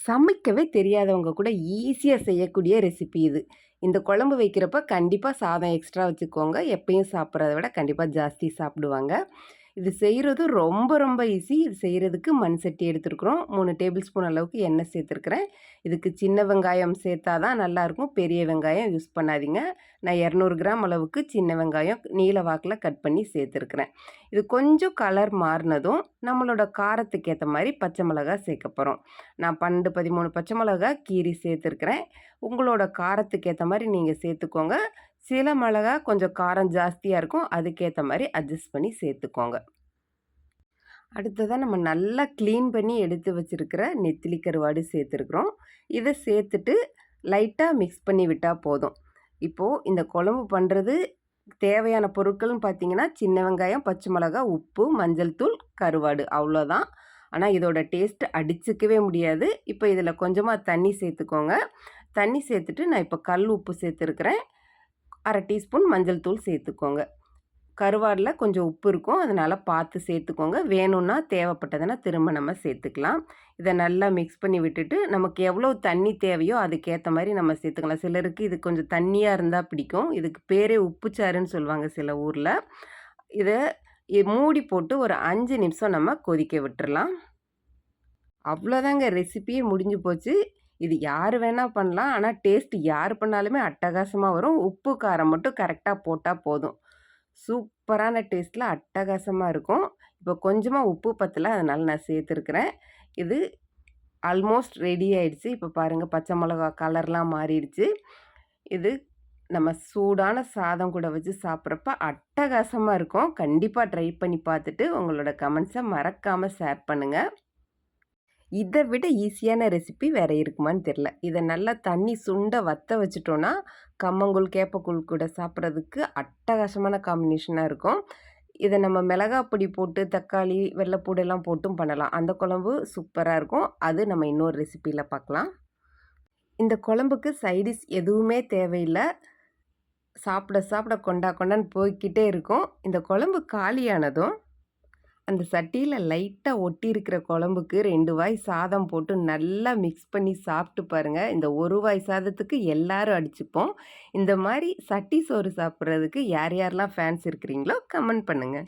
சமைக்கவே தெரியாதவங்க கூட ஈஸியா செய்யக்கூடிய ரெசிபி இது. இந்த குழம்பு வைக்கிறப்ப கண்டிப்பா சாதம் எக்ஸ்ட்ரா வச்சுக்கோங்க. எப்பயும் சாப்பிட்றத விட கண்டிப்பா ஜாஸ்தி சாப்பிடுவாங்க. இது செய்றது ரொம்ப ரொம்ப ஈஸி. இது செய்றதுக்கு மண் சட்டி எடுத்துருக்குறோம். 3 டேபிள் ஸ்பூன் அளவுக்கு எண்ணெய் சேர்த்துருக்கிறேன். இதுக்கு சின்ன வெங்காயம் சேர்த்தா தான் நல்லாயிருக்கும். பெரிய வெங்காயம் யூஸ் பண்ணாதீங்க. நான் 200 கிராம் அளவுக்கு சின்ன வெங்காயம் நீள வாக்குல கட் பண்ணி சேர்த்துருக்கிறேன். இது கொஞ்சம் கலர் மாறுனதும் நம்மளோட காரத்துக்கு ஏத்த மாரி பச்சை மிளகாய் சேர்க்க போறோம். நான் 12, 13 பச்சை மிளகாய் கீறி சேர்த்துருக்கிறேன். உங்களோட காரத்துக்கு ஏத்த மாரி நீங்க சேர்த்துக்கோங்க. சில மிளகா கொஞ்சம் காரம் ஜாஸ்தியா இருக்கும். அதுக்கேத்த மாரி அட்ஜஸ்ட் பண்ணி சேர்த்துக்கோங்க. அடுத்ததா நம்ம நல்லா க்ளீன் பண்ணி எடுத்து வச்சிருக்கிற நெத்திலி கருவாடு சேர்த்துருக்குறோம். இத சேர்த்துட்டு லைட்டா மிக்ஸ் பண்ணி விட்டா போதும். இப்போ இந்த குழம்பு பண்றது தேவையான பொருட்கள்னு பார்த்தீங்கன்னா, சின்ன வெங்காயம், பச்சை மிளகா, உப்பு, மஞ்சள் தூள், கருவாடு அவ்வளோதான். ஆனா இதோட டேஸ்ட் அடிச்சுக்கவே முடியாது. இப்போ இதில கொஞ்சமா தண்ணி சேர்த்துக்கோங்க. தண்ணி சேர்த்துட்டு நான் இப்போ கல் உப்பு சேர்த்துருக்கிறேன். 1/2 டீஸ்பூன் மஞ்சள் தூள் சேர்த்துக்கோங்க. கருவாடுல கொஞ்சம் உப்பு இருக்கும். அதனால பார்த்து சேர்த்துக்கோங்க. வேணும்னா தேவைப்பட்டதுன்னா திரும்ப நம்ம சேர்த்துக்கலாம். இத நல்லா மிக்ஸ் பண்ணி விட்டுட்டு, நமக்கு எவ்வளோ தண்ணி தேவையோ அதுக்கேத்த மாரி நம்ம சேர்த்துக்கலாம். சிலருக்கு இது கொஞ்சம் தண்ணியா இருந்தா பிடிக்கும். இதுக்கு பேரே உப்புச்சாறுன்னு சொல்லுவாங்க சில ஊர்ல. இத மூடி போட்டு ஒரு 5 நிமிஷம் நம்ம கொதிக்க விட்டுறலாம். அவ்வளோதாங்க ரெசிபியே முடிஞ்சு போச்சு. இது யார் வேணா பண்ணலாம். ஆனா டேஸ்ட் யார் பண்ணாலுமே அட்டகாசமா வரும். உப்பு, காரம் மட்டும் கரெக்ட்டா போட்டா போதும். சூப்பரான டேஸ்ட்ல அட்டகாசமா இருக்கும். இப்போ கொஞ்சமா உப்பு பத்தல. அதனால நான் சேர்த்துருக்கிறேன். இது ஆல்மோஸ்ட் ரெடி ஆயிடுச்சு. இப்போ பாருங்க பச்சை மிளகா கலர்லாம் மாறிடுச்சு. இது நம்ம சூடான சாதம் கூட வச்சு சாப்பிட்றப்ப அட்டகாசமா இருக்கும். கண்டிப்பா ட்ரை பண்ணி பார்த்துட்டு உங்களோட கமெண்ட்ஸ மறக்காம ஷேர் பண்ணுங்க. இத விட ஈஸியான ரெசிபி வேற இருக்குமான்னு தெரியல. இத நல்லா தண்ணி சுண்ட வத்த வச்சுட்டோம்னா, கம்மங்கூழ், கேப்பக்கூழ் கூட சாப்பிட்றதுக்கு அட்டகாசமான காம்பினேஷனா இருக்கும். இத நம்ம மிளகா பொடி போட்டு, தக்காளி, வெள்ளைப்பூடு எல்லாம் போட்டும் பண்ணலாம். அந்த குழம்பு சூப்பரா இருக்கும். அது நம்ம இன்னொரு ரெசிபில பார்க்கலாம். இந்த குழம்புக்கு சைடிஷ் எதுவுமே தேவையில்ல. சாப்பிட சாப்பிட கொண்டா கொண்டான்னு போய்க்கிட்டே இருக்கும். இந்த குழம்பு காலியானதும் அந்த சட்டியில லைட்டா ஒட்டி இருக்கிற குழம்புக்கு 2 வாய் சாதம் போட்டு நல்லா மிக்ஸ் பண்ணி சாப்பிட்டு பாருங்க. இந்த ஒரு வாய் சாதத்துக்கு எல்லாரும் அடிச்சுப்போம். இந்த மாரி சட்டி சோறு சாப்பிட்றதுக்கு யார் யாரெல்லாம் ஃபேன்ஸ் இருக்கிறீங்களோ கமெண்ட் பண்ணுங்க.